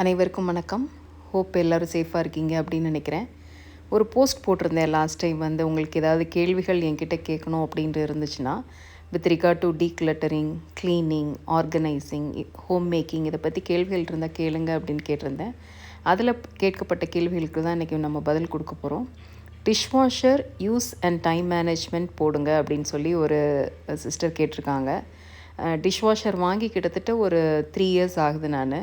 அனைவருக்கும் வணக்கம். ஹோப் எல்லோரும் சேஃபாக இருக்கீங்க அப்படின்னு நினைக்கிறேன். ஒரு போஸ்ட் போட்டிருந்தேன் லாஸ்ட் டைம் உங்களுக்கு ஏதாவது கேள்விகள் என்கிட்ட கேட்கணும் அப்படின்ட்டு இருந்துச்சுன்னா, with regard to decluttering, cleaning, organising, home making இதை பற்றி கேள்விகள் இருந்தால் கேளுங்க அப்படின்னு கேட்டிருந்தேன். அதில் கேட்கப்பட்ட கேள்விகளுக்கு தான் இன்றைக்கி நம்ம பதில் கொடுக்க போகிறோம். Dishwasher use and time management போடுங்க அப்படின்னு சொல்லி ஒரு சிஸ்டர் கேட்டிருக்காங்க. டிஷ்வாஷர் வாங்கி கிட்டத்தட்ட ஒரு 3 இயர்ஸ் ஆகுது. நான்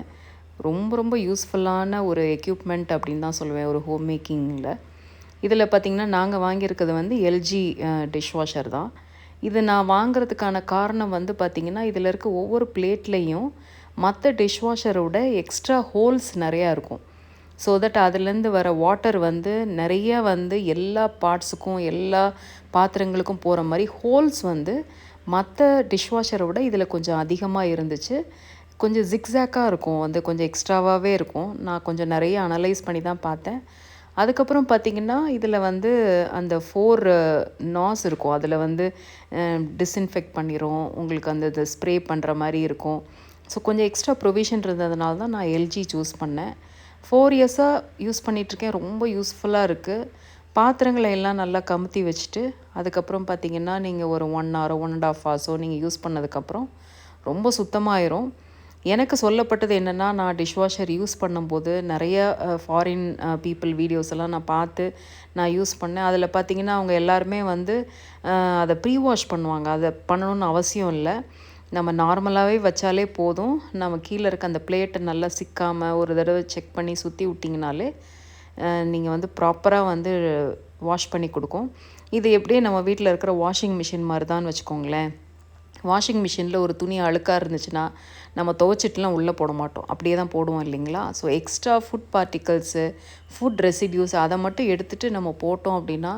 ரொம்ப யூஸ்ஃபுல்லான ஒரு எக்யூப்மெண்ட் அப்படின்னு தான் சொல்லுவேன் ஒரு ஹோம் மேக்கிங்கில். இதில் பார்த்திங்கன்னா நாங்கள் வாங்கியிருக்கிறது எல்ஜி டிஷ்வாஷர் தான். இது நான் வாங்கிறதுக்கான காரணம் பார்த்திங்கன்னா இதில் இருக்க ஒவ்வொரு பிளேட்லேயும் மற்ற டிஷ்வாஷரோட எக்ஸ்ட்ரா ஹோல்ஸ் நிறையா இருக்கும். ஸோ தட் அதுலேருந்து வர வாட்டர் நிறைய எல்லா பார்ட்ஸுக்கும் எல்லா பாத்திரங்களுக்கும் போகிற மாதிரி ஹோல்ஸ் மற்ற டிஷ்வாஷரோட இதில் கொஞ்சம் அதிகமாக இருந்துச்சு. கொஞ்சம் ஜிக்ஸாக்காக இருக்கும், கொஞ்சம் எக்ஸ்ட்ராவாகவே இருக்கும். நான் கொஞ்சம் நிறைய அனலைஸ் பண்ணி தான் பார்த்தேன். அதுக்கப்புறம் பார்த்திங்கன்னா இதில் அந்த 4 நாஸ் இருக்கும். அதில் டிஸ்இன்ஃபெக்ட் பண்ணிடும், உங்களுக்கு இது ஸ்ப்ரே பண்ணுற மாதிரி இருக்கும். ஸோ கொஞ்சம் எக்ஸ்ட்ரா ப்ரொவிஷன் இருந்ததுனால தான் நான் எல்ஜி சூஸ் பண்ணேன். 4 இயர்ஸாக யூஸ் பண்ணிகிட்ருக்கேன். ரொம்ப யூஸ்ஃபுல்லாக இருக்குது. பாத்திரங்களை எல்லாம் நல்லா கமுத்தி வச்சுட்டு அதுக்கப்புறம் பார்த்திங்கன்னா நீங்கள் ஒரு 1 hour 1.5 hours நீங்கள் யூஸ் பண்ணதுக்கப்புறம் ரொம்ப சுத்தமாயிரும். எனக்கு சொல்லப்பட்டது என்னென்னா, நான் டிஷ்வாஷர் யூஸ் பண்ணும்போது நிறைய ஃபாரின் பீப்புள் வீடியோஸ் எல்லாம் நான் பார்த்து நான் யூஸ் பண்ணேன். அதில் பார்த்திங்கன்னா அவங்க எல்லாருமே அதை ப்ரீ வாஷ் பண்ணுவாங்க. அதை பண்ணணுன்னு அவசியம் இல்லை. நம்ம நார்மலாகவே வச்சாலே போதும். நம்ம கீழே இருக்க அந்த பிளேட்டை நல்லா சிக்காமல் ஒரு தடவை செக் பண்ணி சுற்றி விட்டிங்கனாலே நீங்கள் ப்ராப்பராக வாஷ் பண்ணி கொடுக்கும். இது எப்படியே நம்ம வீட்டில் இருக்கிற வாஷிங் மிஷின் மாதிரி தான் வச்சுக்கோங்களேன். வாஷிங் மிஷினில் ஒரு துணி அழுக்காக இருந்துச்சுன்னா நம்ம துவைச்சிட்டுலாம் உள்ளே போட மாட்டோம், அப்படியே தான் போடுவோம் இல்லைங்களா? So extra food particles, food residues அதை மட்டும் எடுத்துகிட்டு நம்ம போட்டோம் அப்படின்னா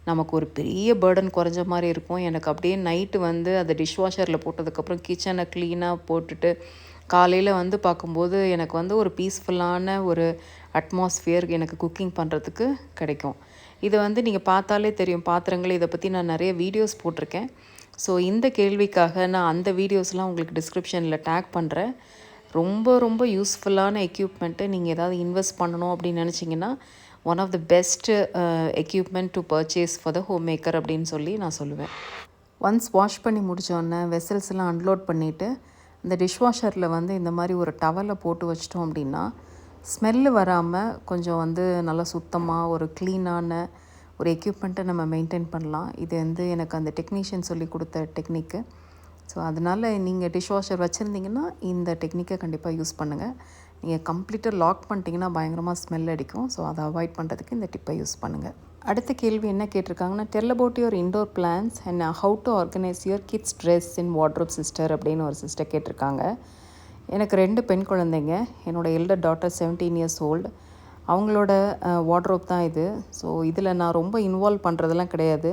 நமக்கு ஒரு பெரிய பேர்டன் குறைஞ்ச மாதிரி இருக்கும். எனக்கு அப்படியே நைட்டு அதை டிஷ்வாஷரில் போட்டதுக்கப்புறம் கிச்சனை க்ளீனாக போட்டுட்டு காலையில் பார்க்கும்போது எனக்கு ஒரு பீஸ்ஃபுல்லான ஒரு அட்மாஸ்ஃபியர் எனக்கு குக்கிங் பண்ணுறதுக்கு கிடைக்கும். இதை நீங்கள் பார்த்தாலே தெரியும், பாத்திரங்கள் இதை பற்றி நான் நிறைய வீடியோஸ் போட்டிருக்கேன். ஸோ இந்த கேள்விக்காக நான் அந்த வீடியோஸ்லாம் உங்களுக்கு டிஸ்கிரிப்ஷனில் டேக் பண்ணுறேன். ரொம்ப யூஸ்ஃபுல்லான எக்யூப்மெண்ட்டு. நீங்கள் ஏதாவது இன்வெஸ்ட் பண்ணணும் அப்படின்னு நினச்சிங்கன்னா one of the best equipment to purchase for the home maker அப்படின்னு சொல்லி நான் சொல்லுவேன். ஒன்ஸ் வாஷ் பண்ணி முடித்தோடனே வெசல்ஸ்லாம் அன்லோட் பண்ணிவிட்டு இந்த டிஷ்வாஷரில் இந்த மாதிரி ஒரு டவலை போட்டு வச்சிட்டோம் அப்படின்னா ஸ்மெல்லு வராமல் கொஞ்சம் நல்லா சுத்தமாக ஒரு க்ளீனான ஒரு எக்யூப்மெண்ட்டை நம்ம மெயின்டைன் பண்ணலாம். இது எனக்கு அந்த டெக்னீஷியன் சொல்லி கொடுத்த டெக்னிக்கு. ஸோ அதனால் நீங்கள் டிஷ்வாஷர் வச்சுருந்தீங்கன்னா இந்த டெக்னிக்கை கண்டிப்பாக யூஸ் பண்ணுங்கள். நீங்கள் கம்ப்ளீட்டாக லாக் பண்ணிட்டீங்கன்னா பயங்கரமாக ஸ்மெல் அடிக்கும். ஸோ அதை அவாய்ட் பண்ணுறதுக்கு இந்த டிப்பை யூஸ் பண்ணுங்கள். அடுத்த கேள்வி என்ன கேட்டிருக்காங்கன்னா, tell about your indoor plans and how to organise your kids dress in wardrobe sister அப்படின்னு ஒரு சிஸ்டர் கேட்டிருக்காங்க. எனக்கு 2 பெண் குழந்தைங்க. என்னோடய எல்டர் டாட்டர் 17 years old. அவங்களோட வார்ட்ரோப் தான் இது. ஸோ இதில் நான் ரொம்ப இன்வால்வ் பண்ணுறதெல்லாம் கிடையாது.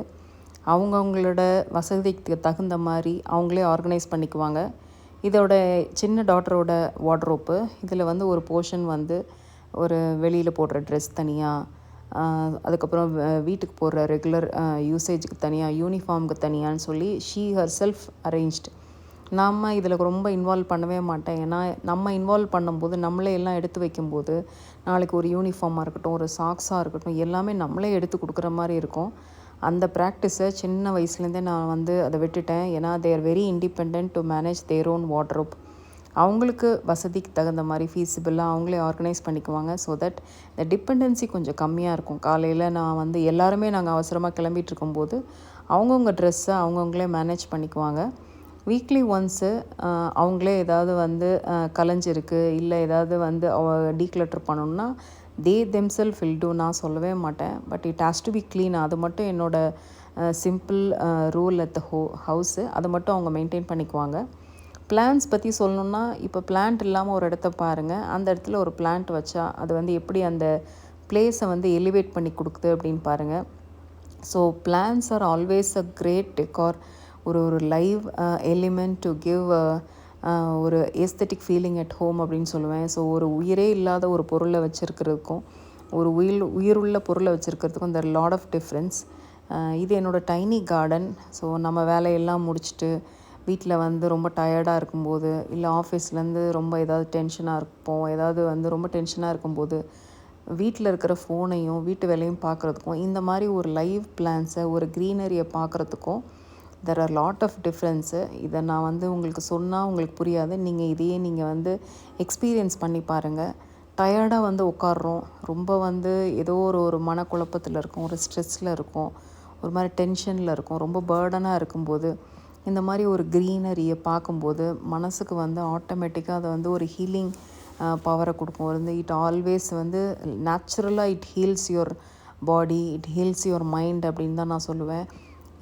அவங்களோட வசதிக்கு தகுந்த மாதிரி அவங்களே ஆர்கனைஸ் பண்ணிக்குவாங்க. இதோட சின்ன டாட்டரோட வார்ட்ரோப்பு இதில் ஒரு போர்ஷன் ஒரு வெளியில் போடுற ட்ரெஸ் தனியாக, அதுக்கப்புறம் வீட்டுக்கு போடுற ரெகுலர் யூசேஜுக்கு தனியாக, யூனிஃபார்முக்கு தனியான்னு சொல்லி ஷீ ஹர் செல்ஃப் அரேஞ்ச்டு. நம்ம இதில் ரொம்ப இன்வால்வ் பண்ணவே மாட்டேன். ஏன்னா நம்ம இன்வால்வ் பண்ணும்போது நம்மளே எல்லாம் எடுத்து வைக்கும்போது நாளைக்கு ஒரு யூனிஃபார்மாக இருக்கட்டும், ஒரு சாக்ஸாக இருக்கட்டும், எல்லாமே நம்மளே எடுத்து கொடுக்குற மாதிரி இருக்கும். அந்த ப்ராக்டிஸை சின்ன வயசுலேருந்தே நான் அதை விட்டுட்டேன். ஏன்னா they are very independent to manage their own wardrobe. அவங்களுக்கு வசதிக்கு தகுந்த மாதிரி ஃபீஸிபிளாக அவங்களே ஆர்கனைஸ் பண்ணிக்குவாங்க. ஸோ தட் இந்த டிபெண்டன்சி கொஞ்சம் கம்மியாக இருக்கும். காலையில் நான் எல்லாருமே நாங்கள் அவசரமாக கிளம்பிட்டு இருக்கும்போது அவங்கவுங்க ட்ரெஸ்ஸை அவங்கவுங்களே மேனேஜ் பண்ணிக்குவாங்க. வீக்லி ஒன்ஸு அவங்களே ஏதாவது கலைஞ்சிருக்கு இல்லை ஏதாவது டீக்ளட்டர் பண்ணணுன்னா தே தெம்செல்ஃப் வில் டூ. நான் சொல்லவே மாட்டேன். But it has to be clean. அது மட்டும் என்னோடய simple rule at the house. அதை மட்டும் அவங்க மெயின்டைன் பண்ணிக்குவாங்க. பிளான்ஸ் பற்றி சொல்லணுன்னா, இப்போ பிளான்ட் இல்லாமல் ஒரு இடத்த பாருங்கள். அந்த இடத்துல ஒரு பிளான்ட் வச்சா அது எப்படி அந்த பிளேஸை எலிவேட் பண்ணி கொடுக்குது அப்படின்னு பாருங்கள். So plants are always a great decor. ஒரு லைவ் எலிமெண்ட் டு கிவ் ஒரு ஏஸ்தட்டிக் ஃபீலிங் அட் ஹோம் அப்படின்னு சொல்லுவேன். ஸோ ஒரு உயிரே இல்லாத ஒரு பொருளை வச்சுருக்கிறதுக்கும் ஒரு உயிருள்ள பொருளை வச்சுருக்கிறதுக்கும் இந்த லாட் ஆஃப் டிஃப்ரென்ஸ். இது என்னோடய டைனி கார்டன். ஸோ நம்ம வேலையெல்லாம் முடிச்சுட்டு வீட்டில் வந்து ரொம்ப டயர்டாக இருக்கும்போது, இல்லை ஆஃபீஸ்லேருந்து ரொம்ப ஏதாவது டென்ஷனாக இருப்போம், ஏதாவது வந்து ரொம்ப டென்ஷனாக இருக்கும்போது வீட்டில் இருக்கிற ஃபோனையும் வீட்டு வேலையும் பார்க்குறதுக்கும், இந்த மாதிரி ஒரு லைவ் பிளான்ஸை ஒரு க்ரீனரியை பார்க்குறதுக்கும் there are lot of difference. இதை நான் வந்து உங்களுக்கு சொன்னால் உங்களுக்கு புரியாது. நீங்கள் இதையே நீங்கள் வந்து எக்ஸ்பீரியன்ஸ் பண்ணி பாருங்கள். டயர்டாக வந்து உட்கார்றோம், ரொம்ப வந்து ஏதோ ஒரு மனக்குழப்பத்தில் இருக்கும், ஒரு ஸ்ட்ரெஸ்ஸில் இருக்கும், ஒரு மாதிரி டென்ஷனில் இருக்கும், ரொம்ப பேர்டனாக இருக்கும்போது இந்த மாதிரி ஒரு க்ரீனரியை பார்க்கும்போது மனசுக்கு வந்து ஆட்டோமேட்டிக்காக அதை வந்து ஒரு ஹீலிங் பவரை கொடுக்கும். வந்து இட் ஆல்வேஸ் வந்து நேச்சுரலாக it heals your body, it heals your mind அப்படின்னு தான் நான் சொல்லுவேன்.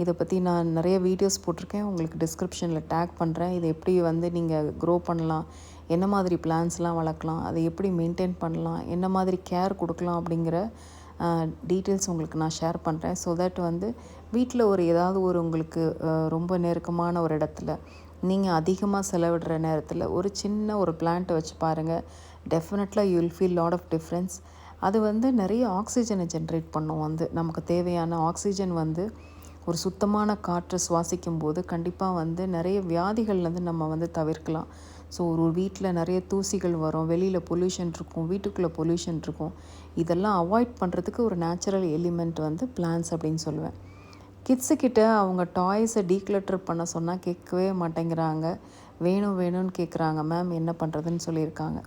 இதை பற்றி நான் நிறைய வீடியோஸ் போட்டிருக்கேன், உங்களுக்கு டிஸ்கிரிப்ஷனில் டேக் பண்ணுறேன். இதை எப்படி வந்து நீங்கள் க்ரோ பண்ணலாம், என்ன மாதிரி பிளான்ஸ்லாம் வளர்க்கலாம், அதை எப்படி மெயின்டைன் பண்ணலாம், என்ன மாதிரி கேர் கொடுக்கலாம் அப்படிங்கிற டீட்டெயில்ஸ் உங்களுக்கு நான் ஷேர் பண்ணுறேன். ஸோ தட் வந்து வீட்டில் ஏதாவது உங்களுக்கு ரொம்ப நெருக்கமான ஒரு இடத்துல நீங்கள் அதிகமாக செலவிடுற நேரத்தில் ஒரு சின்ன ஒரு பிளான்ட்டை வச்சு பாருங்கள். டெஃபினெட்லாக you will feel lot of difference. அது வந்து நிறைய ஆக்சிஜனை ஜென்ரேட் பண்ணும். வந்து நமக்கு தேவையான ஆக்சிஜன் வந்து ஒரு சுத்தமான காற்றை சுவாசிக்கும் போது கண்டிப்பாக வந்து நிறைய வியாதிகள்லேருந்து நம்ம வந்து தவிர்க்கலாம். ஸோ ஒரு வீட்டில் நிறைய தூசிகள் வரும், வெளியில் பொல்யூஷன் இருக்கும், வீட்டுக்குள்ளே பொல்யூஷன் இருக்கும். இதெல்லாம் அவாய்ட் பண்ணுறதுக்கு ஒரு நேச்சுரல் எலிமெண்ட் வந்து பிளான்ஸ் அப்படின்னு சொல்லுவேன். கிட்ஸுக்கிட்ட அவங்க டாய்ஸை டீக்ளட்டர் பண்ண சொன்னால் கேட்கவே மாட்டேங்கிறாங்க. வேணும் வேணும்னு கேட்குறாங்க. மேம் என்ன பண்ணுறதுன்னு சொல்லியிருக்காங்க.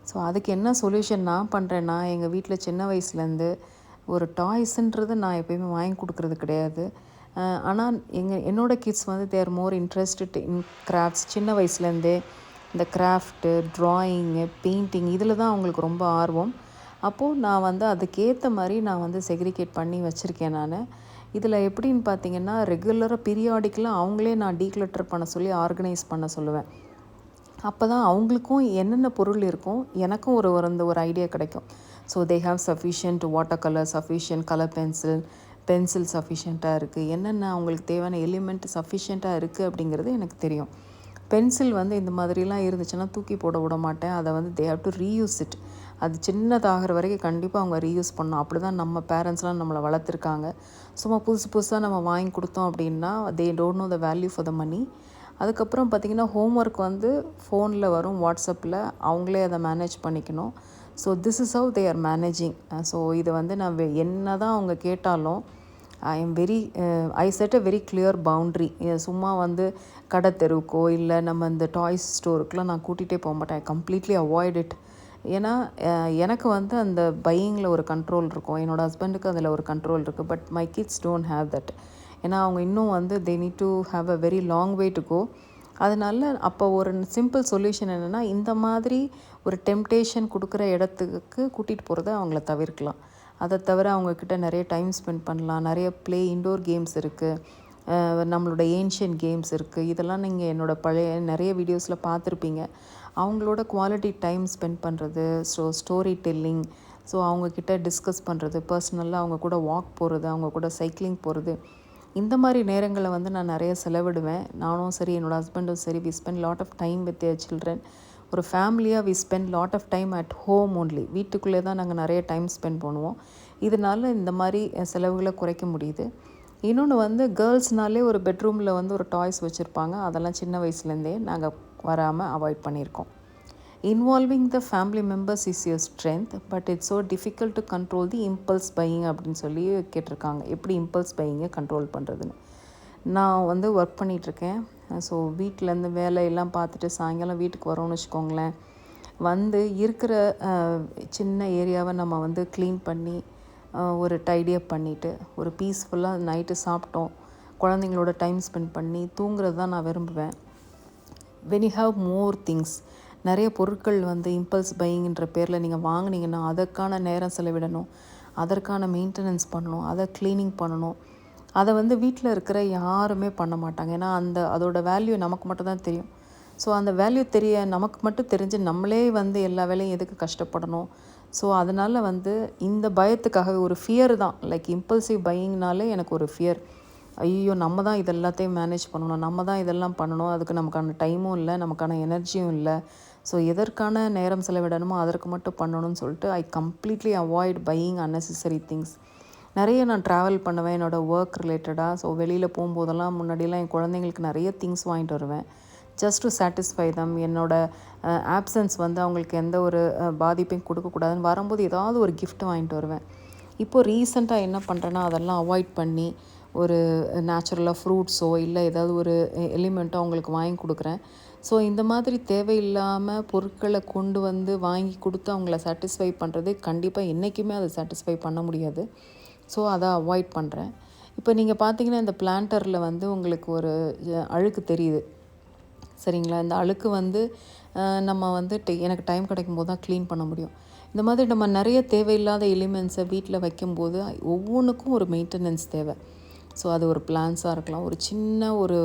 ஸோ அதுக்கு என்ன சொல்யூஷன் நான் பண்ணுறேன்னா, எங்கள் வீட்டில் சின்ன வயசுலேருந்து ஒரு டாய்ஸுன்றது நான் எப்போயுமே வாங்கி கொடுக்குறது கிடையாது. ஆனால் என்னோடய கிட்ஸ் வந்து தேர் மோர் இன்ட்ரெஸ்டட் இன் கிராஃப்ட்ஸ். சின்ன வயசுலேருந்தே இந்த கிராஃப்ட்டு, ட்ராயிங்கு, பெயிண்டிங் இதில் தான் அவங்களுக்கு ரொம்ப ஆர்வம். அப்போது நான் வந்து அதுக்கேற்ற மாதிரி நான் வந்து செக்ரிகேட் பண்ணி வச்சுருக்கேன் நான். இதில் எப்படின்னு பார்த்தீங்கன்னா, ரெகுலராக பீரியாடிக்கலாக அவங்களே நான் டீக்ளட்டர் பண்ண சொல்லி ஆர்கனைஸ் பண்ண சொல்லுவேன். அப்போ தான் அவங்களுக்கும் என்னென்ன பொருள் இருக்கும், எனக்கும் ஒரு ஐடியா கிடைக்கும். So they have sufficient water colour, sufficient colour pencil சஃபிஷியண்ட்டாக இருக்குது, என்னென்ன அவங்களுக்கு தேவையான எலிமெண்ட் சஃபிஷியண்ட்டாக இருக்குது அப்படிங்கிறது எனக்கு தெரியும். பென்சில் வந்து இந்த மாதிரிலாம் இருந்துச்சுன்னா தூக்கி போட விட மாட்டேன். அதை வந்து they have to reuse it. அது சின்னதாகிற வரைக்கும் கண்டிப்பாக அவங்க ரீயூஸ் பண்ணணும். அப்படி தான் நம்ம பேரண்ட்ஸ்லாம் நம்மளை வளர்த்துருக்காங்க. சும்மா புதுசாக நம்ம வாங்கி கொடுத்தோம் அப்படின்னா they don't know the value for the money. அதுக்கப்புறம் பார்த்திங்கன்னா ஹோம்ஒர்க் வந்து ஃபோனில் வரும், வாட்ஸ்அப்பில் அவங்களே அதை மேனேஜ் பண்ணிக்கணும். So this is how they are managing. So இதை வந்து நான் என்ன தான் அவங்க கேட்டாலும் ஐ set a very clear boundary. சும்மா வந்து கடை தெருவுக்கோ இல்லை நம்ம இந்த டாய்ஸ் ஸ்டோருக்குலாம் நான் கூட்டிகிட்டே போக மாட்டேன். I completely avoid it. ஏன்னா எனக்கு வந்து அந்த பையிங்கில் ஒரு கண்ட்ரோல் இருக்கும், என்னோடய ஹஸ்பண்டுக்கு அதில் ஒரு கண்ட்ரோல் இருக்குது. But my kids don't have that. ஏன்னா அவங்க இன்னும் வந்து they need to have a very long way to go. அதனால அப்போ ஒரு சிம்பிள் சொல்யூஷன் என்னென்னா, இந்த மாதிரி ஒரு டெம்டேஷன் கொடுக்குற இடத்துக்கு கூட்டிகிட்டு போகிறத அவங்கள தவிர்க்கலாம். அதை தவிர அவங்கக்கிட்ட நிறைய டைம் ஸ்பெண்ட் பண்ணலாம். நிறைய இன்டோர் கேம்ஸ் இருக்குது, நம்மளோட ஏன்ஷியன்ட் கேம்ஸ் இருக்குது. இதெல்லாம் நீங்கள் என்னோடய பழைய நிறைய வீடியோஸில் பார்த்துருப்பீங்க. அவங்களோட குவாலிட்டி டைம் ஸ்பெண்ட் பண்ணுறது, ஸ்டோரி டெல்லிங், ஸோ அவங்கக்கிட்ட டிஸ்கஸ் பண்ணுறது, பர்சனலாக அவங்க கூட வாக் போகிறது, அவங்க கூட சைக்கிளிங் போகிறது, இந்த மாதிரி நேரங்களை வந்து நான் நிறைய செலவிடுவேன். நானும் சரி, என்னோடய ஹஸ்பண்டும் சரி, we spend lot of time with their children. ஒரு ஃபேமிலியாக we spend lot of time at home only. வீட்டுக்குள்ளே தான் நாங்கள் நிறைய டைம் ஸ்பெண்ட் பண்ணுவோம். இதனால் இந்த மாதிரி செலவுகளை குறைக்க முடியுது. இன்னொன்று வந்து கேர்ள்ஸ்னாலே ஒரு பெட்ரூமில் வந்து ஒரு டாய்ஸ் வச்சுருப்பாங்க. அதெல்லாம் சின்ன வயசுலேருந்தே நாங்கள் வராமல் அவாய்ட் பண்ணியிருக்கோம். Involving the family members is your strength, but it's so difficult to control the impulse buying அப்படின்னு சொல்லி கேட்டிருக்காங்க. எப்படி இம்பல்ஸ் பையிங்கை கண்ட்ரோல் பண்ணுறதுன்னு. நான் வந்து ஒர்க் பண்ணிகிட்ருக்கேன். ஸோ வீட்டிலேருந்து வேலையெல்லாம் பார்த்துட்டு சாயங்காலம் வீட்டுக்கு வரோன்னு வச்சுக்கோங்களேன், வந்து இருக்கிற சின்ன ஏரியாவை நம்ம வந்து க்ளீன் பண்ணி ஒரு டைடியப் பண்ணிவிட்டு ஒரு பீஸ்ஃபுல்லாக நைட்டு சாப்பிட்டோம், குழந்தைங்களோட டைம் ஸ்பெண்ட் பண்ணி தூங்குறது தான் நான் விரும்புவேன். When you have more things, நிறைய பொருட்கள் வந்து இம்பல்ஸ் பையிங்கிற பேரில் நீங்கள் வாங்கினீங்கன்னா அதற்கான நேரம் செலவிடணும், அதற்கான மெயின்டெனன்ஸ் பண்ணணும், அதை க்ளீனிங் பண்ணணும். அதை வந்து வீட்டில் இருக்கிற யாருமே பண்ண மாட்டாங்க. ஏன்னா அதோட வேல்யூ நமக்கு மட்டும் தான் தெரியும். ஸோ அந்த வேல்யூ நமக்கு மட்டும் தெரிஞ்சு நம்மளே வந்து எல்லா வேலையும் எதுக்கு கஷ்டப்படணும். ஸோ அதனால் வந்து இந்த பயத்துக்காகவே ஒரு ஃபியர் தான், லைக் இம்பல்சிவ் பையிங்னாலே எனக்கு ஒரு ஃபியர். ஐயோ, நம்ம தான் இது எல்லாத்தையும் மேனேஜ் பண்ணணும், நம்ம தான் இதெல்லாம் பண்ணணும், அதுக்கு நமக்கான டைமும் இல்லை, நமக்கான எனர்ஜியும் இல்லை. ஸோ எதற்கான நேரம் செலவிடணுமோ அதற்கு மட்டும் பண்ணணும்னு சொல்லிட்டு I completely avoid buying unnecessary things. நிறைய நான் ட்ராவல் பண்ணுவேன் என்னோடய ஒர்க் ரிலேட்டடாக. ஸோ வெளியில் போகும்போதெல்லாம் முன்னாடியெல்லாம் என் குழந்தைங்களுக்கு நிறைய திங்ஸ் வாங்கிட்டு வருவேன். ஜஸ்ட் டு சாட்டிஸ்ஃபை தம். என்னோடய ஆப்சன்ஸ் வந்து அவங்களுக்கு எந்த ஒரு பாதிப்பையும் கொடுக்கக்கூடாதுன்னு வரும்போது ஏதாவது ஒரு gift வாங்கிட்டு வருவேன். இப்போது ரீசெண்டாக என்ன பண்ணுறேன்னா அதெல்லாம் அவாய்ட் பண்ணி ஒரு நேச்சுரலாக ஃப்ரூட்ஸோ இல்லை ஏதாவது ஒரு எலிமெண்ட்டோ அவங்களுக்கு வாங்கி கொடுக்குறேன். ஸோ இந்த மாதிரி தேவையில்லாமல் பொருட்களை கொண்டு வந்து வாங்கி கொடுத்து அவங்கள சாட்டிஸ்ஃபை பண்ணுறது கண்டிப்பாக என்றைக்குமே அதை சாட்டிஸ்ஃபை பண்ண முடியாது. ஸோ அதை அவாய்ட் பண்ணுறேன். இப்போ நீங்கள் பார்த்தீங்கன்னா இந்த பிளான்டரில் வந்து உங்களுக்கு ஒரு அழுக்கு தெரியுது சரிங்களா. இந்த அழுக்கு வந்து நம்ம வந்து எனக்கு டைம் கிடைக்கும்போது தான் க்ளீன் பண்ண முடியும். இந்த மாதிரி நம்ம நிறைய தேவையில்லாத எலிமெண்ட்ஸை வீட்டில் வைக்கும்போது ஒவ்வொன்றுக்கும் ஒரு மெயின்டெனன்ஸ் தேவை. ஸோ அது ஒரு பிளான்ஸாக இருக்கலாம், ஒரு சின்ன ஒரு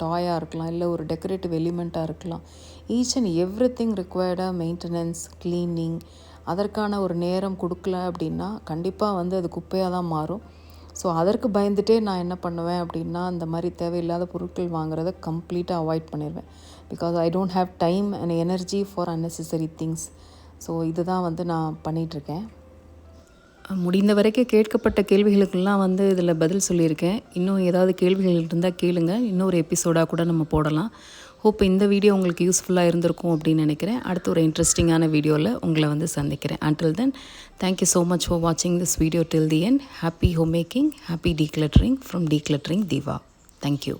டாயாக இருக்கலாம், இல்லை ஒரு டெக்கரேட்டிவ் எலிமெண்ட்டாக இருக்கலாம். ஈச் அண்ட் எவ்ரிதிங் ரிக்வயர்டாக மெயின்டெனன்ஸ், க்ளீனிங், அதற்கான ஒரு நேரம் கொடுக்கல அப்படின்னா கண்டிப்பாக வந்து அது குப்பையாக தான் மாறும். ஸோ அதற்கு பயந்துகிட்டே நான் என்ன பண்ணுவேன் அப்படின்னா அந்த மாதிரி தேவையில்லாத பொருட்கள் வாங்குறத கம்ப்ளீட்டாக அவாய்ட் பண்ணிடுவேன். Because I don't have time and energy for unnecessary things. So இதுதான் வந்து நான் பண்ணிகிட்ருக்கேன். முடிந்த வரைக்கும் கேட்கப்பட்ட கேள்விகளுக்கெல்லாம் வந்து இதில் பதில் சொல்லியிருக்கேன். இன்னும் ஏதாவது கேள்விகள் இருந்தால் கேளுங்க. இன்னொரு எபிசோடாக கூட நம்ம போடலாம். ஹோப் இந்த வீடியோ உங்களுக்கு யூஸ்ஃபுல்லாக இருந்திருக்கும் அப்படின்னு நினைக்கிறேன். அடுத்த ஒரு இன்ட்ரெஸ்டிங்கான வீடியோவில் உங்களை வந்து சந்திக்கிறேன். Until then, thank you so much for watching this video till the end. Happy homemaking, happy decluttering from Decluttering Diva. Thank you.